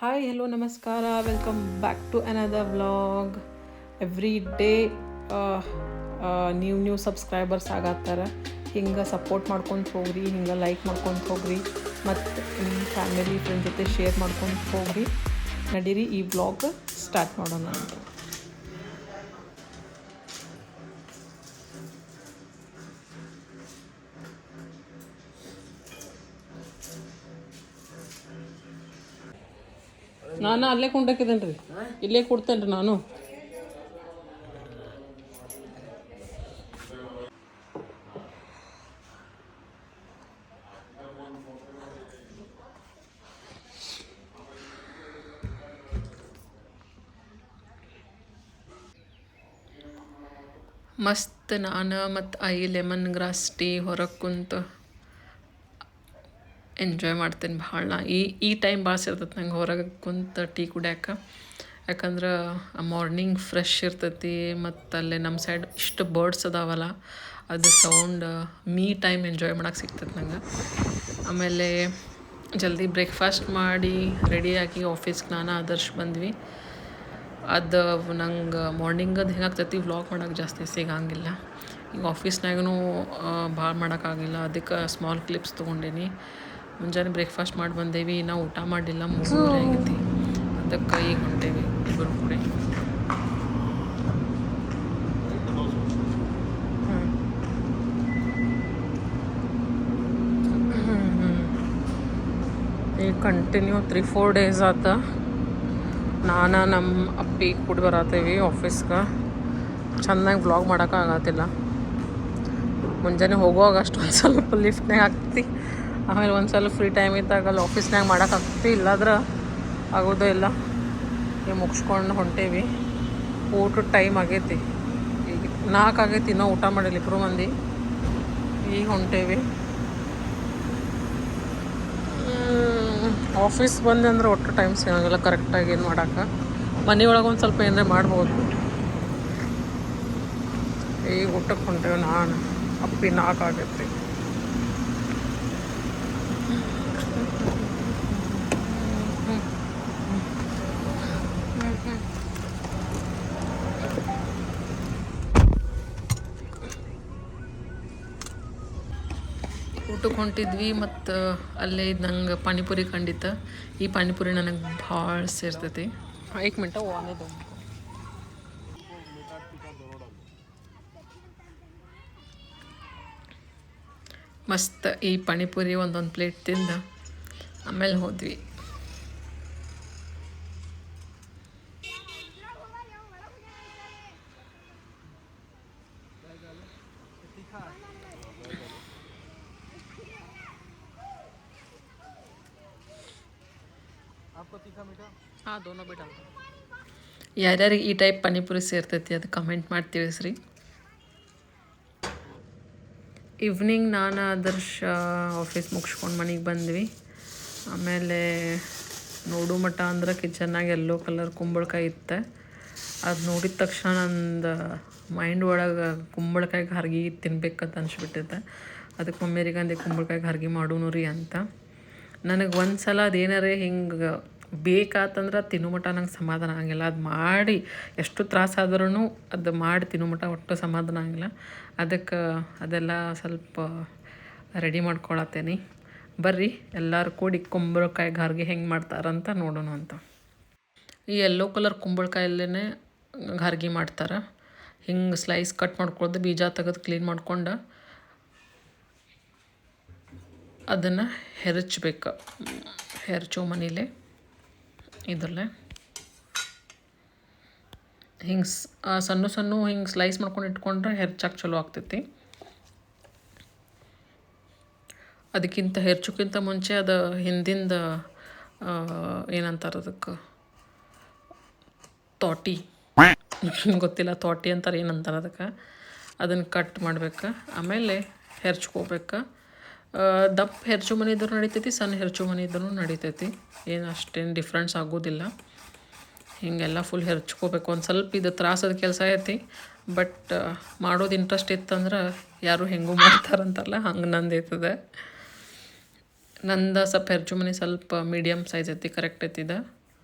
Hi hello ನಮಸ್ಕಾರ welcome back to another vlog. Every day new subscribers ಆಗತ್ತಾರ. ಹಿಂಗೆ support ಮಾಡ್ಕೊತ ಹೋಗ್ರಿ, ಹಿಂಗೆ ಲೈಕ್ ಮಾಡ್ಕೊತ ಹೋಗ್ರಿ, ಮತ್ತು ನಿಮ್ಮ ಫ್ಯಾಮಿಲಿ ಫ್ರೆಂಡ್ ಜೊತೆ ಶೇರ್ ಮಾಡ್ಕೊತ ಹೋಗ್ರಿ. ನಡೀರಿ ಈ ವ್ಲಾಗ್ ಸ್ಟಾರ್ಟ್ ಮಾಡೋಣ ಅಂತ. ನಾನು ಅಲ್ಲೇ ಕುಂಡಾಕಿದ್ದೇನೆ ರೀ, ಇಲ್ಲೇ ಕೊಡ್ತೇನೆ ರೀ ನಾನು. ಮಸ್ತ್ ನಾನು ಮತ್ತು ಲೆಮನ್ ಗ್ರಾಸ್ ಟೀ ಹೊರಗೆ ಕುಂತು ಎಂಜಾಯ್ ಮಾಡ್ತೇನೆ ಭಾಳ. ಈ ಟೈಮ್ ಭಾಳ ಸೇರ್ತೈತೆ ನಂಗೆ ಹೊರಗೆ ಕುಂತು ಟೀ ಕುಡಿಯೋಕೆ. ಯಾಕಂದ್ರೆ ಮಾರ್ನಿಂಗ್ ಫ್ರೆಶ್ ಇರ್ತೈತಿ, ಮತ್ತು ಅಲ್ಲೇ ನಮ್ಮ ಸೈಡ್ ಇಷ್ಟು ಬರ್ಡ್ಸ್ ಅದಾವಲ್ಲ, ಅದು ಸೌಂಡ್ ಟೈಮ್ ಎಂಜಾಯ್ ಮಾಡೋಕೆ ಸಿಗ್ತೈತೆ ನಂಗೆ. ಆಮೇಲೆ ಜಲ್ದಿ ಬ್ರೇಕ್ಫಾಸ್ಟ್ ಮಾಡಿ ರೆಡಿಯಾಗಿ ಆಫೀಸ್ಗೆ ನಾನು ಆದರ್ಶ್ ಬಂದ್ವಿ. ಅದು ನಂಗೆ ಮಾರ್ನಿಂಗದು ಹೆಂಗಾಗ್ತೈತಿ ವ್ಲಾಗ್ ಮಾಡೋಕೆ ಜಾಸ್ತಿ ಸಿಗಂಗಿಲ್ಲ. ಈಗ ಆಫೀಸ್ನಾಗೂ ಭಾಳ ಮಾಡೋಕ್ಕಾಗಿಲ್ಲ, ಅದಕ್ಕೆ ಸ್ಮಾಲ್ ಕ್ಲಿಪ್ಸ್ ತೊಗೊಂಡೇನಿ. ಮುಂಜಾನೆ ಬ್ರೇಕ್ಫಾಸ್ಟ್ ಮಾಡಿ ಬಂದೇವಿ, ನಾವು ಊಟ ಮಾಡಿಲ್ಲ, 3:30 ಆಗೈತಿ. ಅದಕ್ಕೆ ಈಗ ಹೊಂಟೇವಿ ಇಬ್ಬರು ಕೂಡ. ಈಗ ಕಂಟಿನ್ಯೂ 3-4 ಡೇಸ್ ಆತ ನಾನು ನಮ್ಮ ಅಪ್ಪಿ ಕೂಡಿ ಬರತ್ತೇವಿ ಆಫೀಸ್ಗೆ. ಚೆನ್ನಾಗಿ ವ್ಲಾಗ್ ಮಾಡೋಕ್ಕಾಗತ್ತಿಲ್ಲ. ಮುಂಜಾನೆ ಹೋಗುವಾಗ ಅಷ್ಟು ಒಂದು ಸ್ವಲ್ಪ ಲಿಫ್ಟ್ನಾಗ ಆಗ್ತಿ, ಆಮೇಲೆ ಒಂದು ಸ್ವಲ್ಪ ಫ್ರೀ ಟೈಮ್ ಇದ್ದಾಗ ಅಲ್ಲಿ ಆಫೀಸ್ನಾಗ ಮಾಡೋಕ್ಕಾಗ್ತಿ, ಇಲ್ಲಾದ್ರೆ ಆಗೋದೇ ಇಲ್ಲ. ಈಗ ಮುಗಿಸ್ಕೊಂಡು ಹೊಂಟೇವಿ. ಊಟದ ಟೈಮ್ ಆಗೈತಿ, ಈಗ 4 ಆಗೈತಿ, ಇನ್ನೂ ಊಟ ಮಾಡಿಲ್ಲ ಇಬ್ಬರು ಮಂದಿ. ಈಗ ಹೊಂಟೇವಿ. ಆಫೀಸ್ ಬಂದೆ ಅಂದ್ರೆ ಒಟ್ಟು ಟೈಮ್ ಸಿಗೋಂಗಿಲ್ಲ ಕರೆಕ್ಟಾಗಿ ಏನು ಮಾಡೋಕೆ. ಮನೆಯೊಳಗೆ ಒಂದು ಸ್ವಲ್ಪ ಏನಾರ ಮಾಡ್ಬೋದು. ಈಗ ಊಟಕ್ಕೆ ಹೊಂಟೇವೆ ನಾನು ಅಪ್ಪಿ. 4 ಆಗೈತಿ. ಊಟಕ್ಕೆ ಹೊಂಟಿದ್ವಿ, ಮತ್ತು ಅಲ್ಲೇ ನಂಗೆ ಪಾನಿಪುರಿ ಕಂಡಿತ್ತು. ಈ ಪಾನಿಪುರಿ ನನಗೆ ಭಾಳ ಸೇರ್ತೈತಿ. 1 ಮಿನಿಟ್ ಓನೇದು ಮಸ್ತ್. ಈ ಪಾನಿಪುರಿ ಒಂದೊಂದು ಪ್ಲೇಟ್ ತಿಂದು ಆಮೇಲೆ ಹೋದ್ವಿ. ಹಾಂ, ದೋನೋ ಬಿಡ. ಯಾರ್ಯಾರಿಗೆ ಈ ಟೈಪ್ ಪಾನಿಪುರಿ ಸೇರ್ತೈತಿ ಅದು ಕಮೆಂಟ್ ಮಾಡಿ ತಿಳಿಸ್ರಿ. ಈವ್ನಿಂಗ್ ನಾನು ಆದರ್ಶ ಆಫೀಸ್ ಮುಗಿಸ್ಕೊಂಡು ಮನೆಗೆ ಬಂದ್ವಿ. ಆಮೇಲೆ ನೋಡು ಮಟ್ಟ ಅಂದ್ರೆ ಕಿಚನ್ನಾಗ ಯೆಲ್ಲೋ ಕಲರ್ ಕುಂಬಳಕಾಯಿ ಇತ್ತು. ಅದು ನೋಡಿದ ತಕ್ಷಣ ನಂದು ಮೈಂಡ್ ಒಳಗೆ ಕುಂಬಳಕಾಯಿಗೆ ಹರ್ಗಿ ತಿನ್ಬೇಕಂತ ಅನ್ಸ್ಬಿಟ್ಟಿದ್ದೆ. ಅದಕ್ಕೆ ಮಮ್ಮಿಯರಿಗೆ ಅಂದೆ ಕುಂಬಳಕಾಯಿಗೆ ಹರ್ಗಿ ಮಾಡೋನು ರೀ ಅಂತ. ನನಗೆ ಒಂದು ಸಲ ಅದೇನಾರೇ ಹಿಂಗೆ ಬೇಕಾತಂದ್ರೆ ತಿನ್ನೋ ಮಟ್ಟ ನಂಗೆ ಸಮಾಧಾನ ಆಗಂಗಿಲ್ಲ. ಅದು ಮಾಡಿ ಎಷ್ಟು ತ್ರಾಸಾದ್ರೂ ಅದು ಮಾಡಿ ತಿನ್ನೋ ಮಟ್ಟ ಒಟ್ಟು ಸಮಾಧಾನ ಆಗಂಗಿಲ್ಲ. ಅದಕ್ಕೆ ಅದೆಲ್ಲ ಸ್ವಲ್ಪ ರೆಡಿ ಮಾಡ್ಕೊಳತ್ತೇನೆ. ಬರ್ರಿ ಎಲ್ಲರೂ ಕೂಡಿ ಕುಂಬಳಕಾಯಿ ಗಾರ್ಗೆ ಹೆಂಗೆ ಮಾಡ್ತಾರಂತ ನೋಡೋಣ ಅಂತ. ಈ ಯೆಲ್ಲೋ ಕಲರ್ ಕುಂಬಳಕಾಯಲ್ಲೇ ಗಾರ್ಗಿ ಮಾಡ್ತಾರೆ. ಹಿಂಗೆ ಸ್ಲೈಸ್ ಕಟ್ ಮಾಡ್ಕೊಳ್ದು, ಬೀಜ ತೆಗೆದು ಕ್ಲೀನ್ ಮಾಡ್ಕೊಂಡು ಅದನ್ನು ಹೆರಚ್ಬೇಕು. ಹೆರಚೋ ಮನೇಲೆ ಇದರಲ್ಲೇ ಹಿಂಗೆ ಸಣ್ಣ ಸಣ್ಣ ಹಿಂಗೆ ಸ್ಲೈಸ್ ಮಾಡ್ಕೊಂಡು ಇಟ್ಕೊಂಡ್ರೆ ಹೆರ್ಚಾಕೆ ಚಲೋ ಆಗ್ತೈತಿ. ಅದಕ್ಕಿಂತ ಹೆರ್ಚೋಕ್ಕಿಂತ ಮುಂಚೆ ಅದು ಹಿಂದಿಂದ ಏನಂತಾರೆ ಅದಕ್ಕೆ, ತೋಟಿ ಗೊತ್ತಿಲ್ಲ, ತೋಟಿ ಅಂತಾರೆ ಏನಂತಾರೆ ಅದಕ್ಕೆ. ಅದನ್ನು ಕಟ್ ಮಾಡ್ಬೇಕು, ಆಮೇಲೆ ಹೆರ್ಚ್ಕೋಬೇಕು. ದಪ್ಪ ಹೆರ್ಚೋ ಮನೆ ಇದ್ರೂ ನಡಿತೈತಿ, ಸಣ್ಣ ಹೆರ್ಚೋ ಮನೆ ಇದ್ರೂ ನಡಿತೈತಿ. ಏನು ಅಷ್ಟೇನು ಡಿಫ್ರೆನ್ಸ್ ಆಗೋದಿಲ್ಲ. ಹೀಗೆಲ್ಲ ಫುಲ್ ಹೆರ್ಚ್ಕೋಬೇಕು. ಒಂದು ಸ್ವಲ್ಪ ಇದು ತ್ರಾಸದ ಕೆಲಸ ಐತಿ, ಬಟ್ ಮಾಡೋದು ಇಂಟ್ರೆಸ್ಟ್ ಇತ್ತಂದ್ರೆ ಯಾರು ಹೆಂಗೂ ಮಾಡ್ತಾರಂತಾರಲ್ಲ, ಹಂಗೆ ನಂದು ಐತದೆ. ನಂದು ಸ್ವಲ್ಪ ಹೆರ್ಚು ಮನೆ ಸ್ವಲ್ಪ ಮೀಡಿಯಮ್ ಸೈಜ್ ಐತಿ, ಕರೆಕ್ಟ್ ಐತಿದೆ.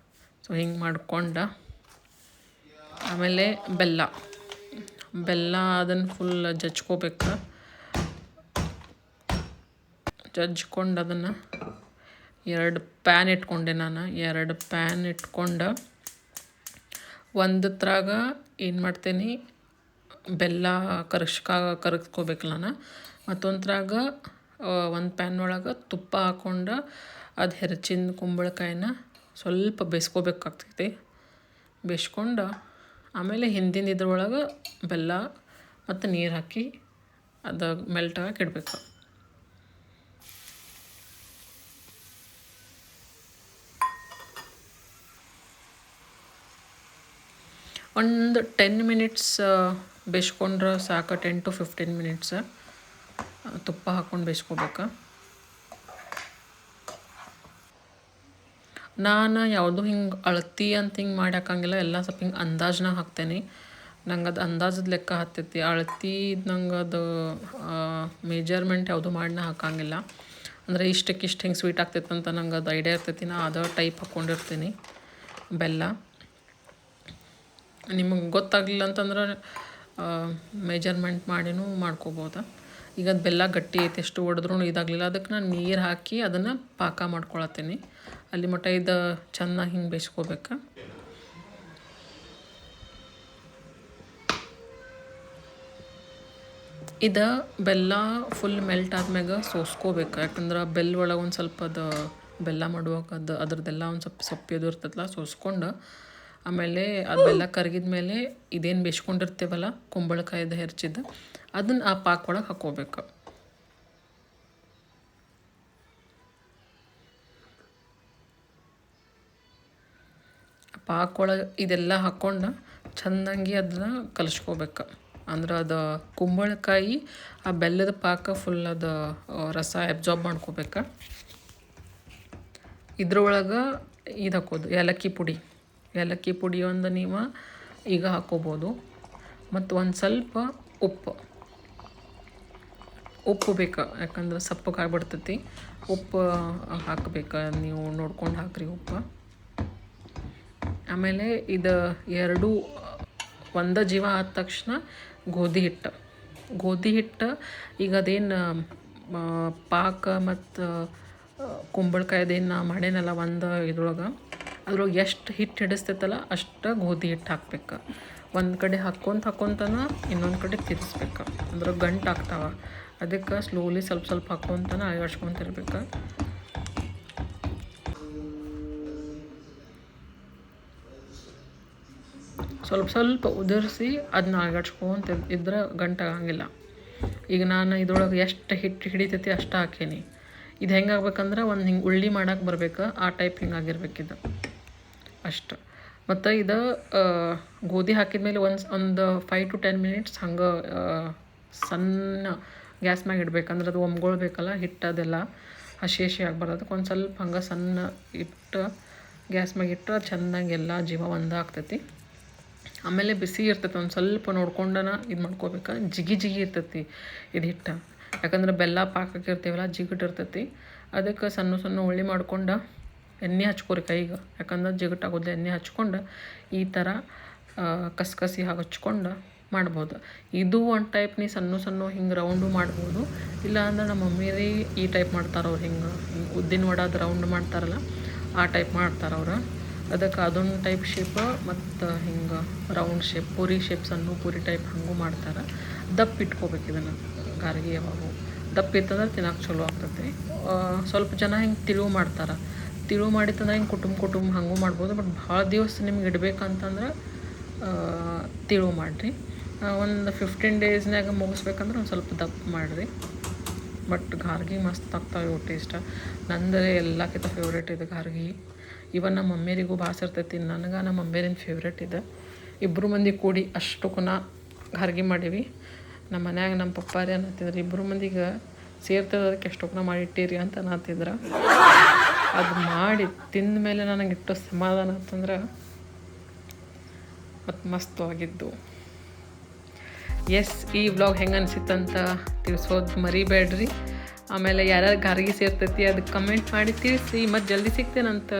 ಸೊ ಹಿಂಗೆ ಮಾಡ್ಕೊಂಡು ಆಮೇಲೆ ಬೆಲ್ಲ ಅದನ್ನು ಫುಲ್ ಜಜ್ಕೋಬೇಕು. ಜಜ್ಕೊಂಡು ಅದನ್ನು 2 ಪ್ಯಾನ್ ಇಟ್ಕೊಂಡೆ ನಾನು. 2 ಪ್ಯಾನ್ ಇಟ್ಕೊಂಡು ಒಂದತ್ರಾಗ ಏನು ಮಾಡ್ತೀನಿ, ಬೆಲ್ಲ ಕರಗಿಸ್ಕೋಬೇಕು ನಾನು. ಮತ್ತೊಂದ್ರಾಗ ಒಂದು ಪ್ಯಾನ್ ಒಳಗೆ ತುಪ್ಪ ಹಾಕ್ಕೊಂಡು ಅದು ಹೆರಚಿನ ಕುಂಬಳಕಾಯಿನ ಸ್ವಲ್ಪ ಬೇಯಿಸ್ಕೋಬೇಕಾಗ್ತೈತಿ. ಬೇಯಿಸ್ಕೊಂಡು ಆಮೇಲೆ ಹಿಂದಿನ ಇದ್ರೊಳಗೆ ಬೆಲ್ಲ ಮತ್ತು ನೀರು ಹಾಕಿ ಅದು ಮೆಲ್ಟ್ ಆಗಕ್ಕೆ ಇಡಬೇಕು. ಒಂದು 10 ಮಿನಿಟ್ಸ್ ಬೇಯಿಸ್ಕೊಂಡ್ರೆ ಸಾಕು. 10 to 15 ಮಿನಿಟ್ಸ್ ತುಪ್ಪ ಹಾಕ್ಕೊಂಡು ಬೇಯಿಸ್ಕೋಬೇಕು. ನಾನು ಯಾವುದೂ ಹಿಂಗೆ ಅಳತಿ ಅಂತ ಹಿಂಗೆ ಮಾಡಿ ಹಾಕಂಗಿಲ್ಲ. ಎಲ್ಲ ಸ್ವಲ್ಪ ಹಿಂಗೆ ಅಂದಾಜ್ನಾಗ ಹಾಕ್ತೇನೆ. ನಂಗೆ ಅದು ಅಂದಾಜದ ಲೆಕ್ಕ ಹತ್ತೈತಿ. ಅಳತಿ ನಂಗೆ ಅದು ಮೆಜರ್ಮೆಂಟ್ ಯಾವುದು ಮಾಡಿ ಹಾಕಂಗಿಲ್ಲ. ಅಂದರೆ ಇಷ್ಟಕ್ಕೆ ಹಿಂಗೆ ಸ್ವೀಟ್ ಆಗ್ತೈತೆ ಅಂತ ನಂಗೆ ಅದು ಐಡಿಯಾ ಇರ್ತೈತಿ. ನಾ ಅದೇ ಟೈಪ್ ಹಾಕ್ಕೊಂಡಿರ್ತೀನಿ ಬೆಲ್ಲ. ನಿಮಗೆ ಗೊತ್ತಾಗಲಿಲ್ಲ ಅಂತಂದ್ರೆ ಮೆಜರ್ಮೆಂಟ್ ಮಾಡಿನೂ ಮಾಡ್ಕೋಬೋದು. ಈಗ ಅದು ಬೆಲ್ಲ ಗಟ್ಟಿ ಐತೆ, ಎಷ್ಟು ಹೊಡೆದ್ರೂ ಇದಾಗಲಿಲ್ಲ. ಅದಕ್ಕೆ ನಾನು ನೀರು ಹಾಕಿ ಅದನ್ನು ಪಾಕ ಮಾಡ್ಕೊಳತ್ತೀನಿ. ಅಲ್ಲಿ ಮಟ್ಟ ಇದು ಚೆನ್ನಾಗಿ ಹಿಂಗೆ ಬೇಯಿಸ್ಕೋಬೇಕು. ಇದು ಬೆಲ್ಲ ಫುಲ್ ಮೆಲ್ಟ್ ಆದ್ಮ್ಯಾಗ ಸೋಸ್ಕೋಬೇಕು. ಯಾಕಂದ್ರೆ ಬೆಲ್ಲ ಒಳಗೆ ಒಂದು ಸ್ವಲ್ಪ ಅದು ಬೆಲ್ಲ ಮಾಡುವಾಗ ಅದ್ರದ್ದೆಲ್ಲ ಒಂದು ಸ್ವಲ್ಪ ಸೊಪ್ಪು ಇರ್ತೈತಲ್ಲ, ಸೋಸ್ಕೊಂಡು ಆಮೇಲೆ ಅದು ಬೆಲ್ಲ ಕರಗಿದ ಮೇಲೆ ಇದೇನು ಬೇಯಿಸ್ಕೊಂಡಿರ್ತೇವಲ್ಲ ಕುಂಬಳಕಾಯಿದು ಹೆರ್ಚಿದ್ದು, ಅದನ್ನು ಆ ಪಾಕ ಒಳಗೆ ಹಾಕ್ಕೋಬೇಕು. ಪಾಕ ಒಳಗೆ ಇದೆಲ್ಲ ಹಾಕ್ಕೊಂಡು ಚೆಂದಂಗಿ ಅದನ್ನ ಕಲಿಸ್ಕೋಬೇಕು. ಅಂದ್ರೆ ಅದು ಕುಂಬಳಕಾಯಿ ಆ ಬೆಲ್ಲದ ಪಾಕ ಫುಲ್ ಅದು ರಸ ಅಬ್ಸಾರ್ಬ್ ಮಾಡ್ಕೋಬೇಕು. ಇದ್ರೊಳಗೆ ಇದು ಹಾಕೋದು ಏಲಕ್ಕಿ ಪುಡಿ ಒಂದು ನೀವು ಈಗ ಹಾಕ್ಕೋಬೋದು. ಮತ್ತು ಒಂದು ಸ್ವಲ್ಪ ಉಪ್ಪು ಬೇಕು, ಯಾಕಂದ್ರೆ ಸಪ್ಪಗೆ ಆಗ್ಬಿಡ್ತೈತಿ. ಉಪ್ಪು ಹಾಕಬೇಕು, ನೀವು ನೋಡ್ಕೊಂಡು ಹಾಕ್ರಿ ಉಪ್ಪು. ಆಮೇಲೆ ಇದು ಎರಡು ಒಂದೇ ಜೀವ ಆದ ತಕ್ಷಣ ಗೋಧಿ ಹಿಟ್ಟು ಈಗ ಅದೇನು ಪಾಕ ಮತ್ತು ಕುಂಬಳಕಾಯ್ದೇನು ನಾ ಮಾಡೇನಲ್ಲ ಒಂದು ಅದ್ರೊಳಗೆ ಎಷ್ಟು ಹಿಟ್ಟು ಹಿಡಿಸ್ತೈತಲ್ಲ ಅಷ್ಟು ಗೋಧಿ ಹಿಟ್ಟು ಹಾಕ್ಬೇಕು. ಒಂದು ಕಡೆ ಹಾಕ್ಕೊಂತಾನ ಇನ್ನೊಂದು ಕಡೆ ತಿರ್ಸ್ಬೇಕು, ಅಂದ್ರೆ ಗಂಟು ಆಗ್ತಾವ. ಅದಕ್ಕೆ ಸ್ಲೋಲಿ ಸ್ವಲ್ಪ ಹಾಕ್ಕೊಂತಾನ ಅಳಗಾಡ್ಸ್ಕೊತಿರ್ಬೇಕು. ಸ್ವಲ್ಪ ಉದುರಿಸಿ ಅದನ್ನ ಅಳಗಾಡ್ಸ್ಕೊಂತ ಇದ್ರೆ ಗಂಟಾಗಂಗಿಲ್ಲ. ಈಗ ನಾನು ಇದ್ರೊಳಗೆ ಎಷ್ಟು ಹಿಟ್ಟು ಹಿಡಿತೈತಿ ಅಷ್ಟು ಹಾಕೀನಿ. ಇದು ಹೆಂಗಾಗ್ಬೇಕಂದ್ರೆ ಒಂದು ಹಿಂಗೆ ಉಳ್ಳಿ ಮಾಡೋಕೆ ಬರ್ಬೇಕು, ಆ ಟೈಪ್ ಹಿಂಗಾಗಿರ್ಬೇಕಿದು ಅಷ್ಟು. ಮತ್ತು ಇದು ಗೋಧಿ ಹಾಕಿದ್ಮೇಲೆ ಒಂದು 5 to 10 ಮಿನಿಟ್ಸ್ ಹಂಗೆ ಸಣ್ಣ ಗ್ಯಾಸ್ ಮ್ಯಾಗ ಇಡ್ಬೇಕಂದ್ರೆ ಅದು ಒಮ್ಗೊಳ್ಬೇಕಲ್ಲ ಹಿಟ್ಟು, ಅದೆಲ್ಲ ಹಸಿ ಆಗ್ಬಾರ್ದು. ಅದಕ್ಕೆ ಒಂದು ಸ್ವಲ್ಪ ಹಂಗೆ ಸಣ್ಣ ಇಟ್ಟು ಗ್ಯಾಸ್ ಮ್ಯಾಗ ಇಟ್ಟರೆ ಚೆಂದಾಗಿ ಎಲ್ಲ ಜೀವ ಒಂದೇ ಆಗ್ತೈತಿ. ಆಮೇಲೆ ಬಿಸಿ ಇರ್ತೈತಿ, ಒಂದು ಸ್ವಲ್ಪ ನೋಡ್ಕೊಂಡನ ಇದು ಮಾಡ್ಕೋಬೇಕು. ಜಿಗಿ ಇರ್ತೈತಿ ಇದು ಹಿಟ್ಟು, ಯಾಕಂದ್ರೆ ಬೆಲ್ಲ ಪಾಕ ಹಾಕಿರ್ತೀವಲ್ಲ ಜಿಗಿಟ್ಟಿರ್ತೈತಿ. ಅದಕ್ಕೆ ಸಣ್ಣ ಉಳ್ಳಿ ಮಾಡ್ಕೊಂಡು ಎಣ್ಣೆ ಹಚ್ಕೋರಿ ಕೈಗೆ, ಯಾಕಂದ್ರೆ ಜಿಗಟಾಗೋದು. ಎಣ್ಣೆ ಹಚ್ಕೊಂಡು ಈ ಥರ ಕಸಿ ಹಚ್ಕೊಂಡು ಮಾಡ್ಬೋದು. ಇದು ಒಂದು ಟೈಪ್ ನೀ ಸಣ್ಣ ಹಿಂಗೆ ರೌಂಡು ಮಾಡ್ಬೋದು. ಇಲ್ಲ ಅಂದ್ರೆ ನಮ್ಮ ಮಮ್ಮಿಯರೇ ಈ ಟೈಪ್ ಮಾಡ್ತಾರೆ ಅವ್ರು, ಹಿಂಗೆ ಉದ್ದಿನ ವಡಾದ ರೌಂಡ್ ಮಾಡ್ತಾರಲ್ಲ ಆ ಟೈಪ್ ಮಾಡ್ತಾರೆ ಅವ್ರು. ಅದಕ್ಕೆ ಅದೊಂದು ಟೈಪ್ ಶೇಪ್ ಮತ್ತು ಹಿಂಗೆ ರೌಂಡ್ ಶೇಪ್, ಪೂರಿ ಶೇಪ್, ಸಣ್ಣ ಪೂರಿ ಟೈಪ್ ಹಂಗೂ ಮಾಡ್ತಾರೆ. ದಪ್ಪ ಇಟ್ಕೋಬೇಕು ಇದನ್ನು ಗಾರ್ಗಿ. ಯಾವಾಗೂ ದಪ್ಪ ಇತ್ತಂದ್ರೆ ತಿನ್ನೋಕೆ ಚಲೋ ಆಗ್ತೈತಿ. ಸ್ವಲ್ಪ ಜನ ಹಿಂಗೆ ತಿಳುವು ಮಾಡ್ತಾರೆ. ತಿಳುವು ಮಾಡಿತ್ತಂದ್ರೆ ಹಿಂಗೆ ಕುಟುಂಬ ಹಂಗೂ ಮಾಡ್ಬೋದು. ಬಟ್ ಭಾಳ ದಿವಸ ನಿಮ್ಗೆ ಇಡಬೇಕಂತಂದ್ರೆ ತಿಳುವು ಮಾಡಿರಿ. ಒಂದು 15 ಡೇಸ್ನಾಗ ಮುಗಿಸ್ಬೇಕಂದ್ರೆ ಒಂದು ಸ್ವಲ್ಪ ದಪ್ಪ ಮಾಡಿರಿ. ಬಟ್ ಗಾರ್ಗಿ ಮಸ್ತ್ ಆಗ್ತಾವೆ ಇವು ಟೇಸ್ಟ್. ನಂದರೆ ಎಲ್ಲಕ್ಕಿಂತ ಫೇವ್ರೇಟ್ ಇದು ಗಾರ್ಗಿ. ಇವನ್ ನಮ್ಮ ಮಮ್ಮಿಯರಿಗೂ ಭಾಳ ಇರ್ತೈತಿ, ನನಗೆ ನಮ್ಮ ಮಮ್ಮಿಯರಿನ ಫೇವ್ರೇಟ್ ಇದೆ. ಇಬ್ಬರು ಮಂದಿ ಕೂಡಿ ಅಷ್ಟಕ್ಕೂನ ಗಾರ್ಗಿ ಮಾಡೀವಿ. ನಮ್ಮ ಮನ್ಯಾಗ ನಮ್ಮ ಪಪ್ಪಾರಿ ಅನ್ನತ್ತಿದ್ರು, 2 ಮಂದಿಗೆ ಸೇರ್ತದಕ್ಕೆ ಎಷ್ಟೊಕ್ಕನ ಮಾಡಿಟ್ಟಿರಿ ಅಂತ ಅನ್ನತ್ತಿದ್ರು. ಅದು ಮಾಡಿ ತಿಂದ ಮೇಲೆ ನನಗೆ ಇಟ್ಟು ಸಮಾಧಾನ ಅಂತಂದ್ರೆ ಮತ್ತು ಮಸ್ತ್ ಆಗಿದ್ದು. ಈ ವ್ಲಾಗ್ ಹೆಂಗೆ ಅನಿಸಿತ್ತಂತ ತಿಳಿಸೋದು ಮರಿಬೇಡ್ರಿ. ಆಮೇಲೆ ಯಾರ್ಯಾರು ಗಾರ್ಗಿ ಸೇರ್ತೈತಿ ಅದಕ್ಕೆ ಕಮೆಂಟ್ ಮಾಡಿ ತಿಳಿಸಿ. ಮತ್ತು ಜಲ್ದಿ ಸಿಗ್ತೇನಂತ.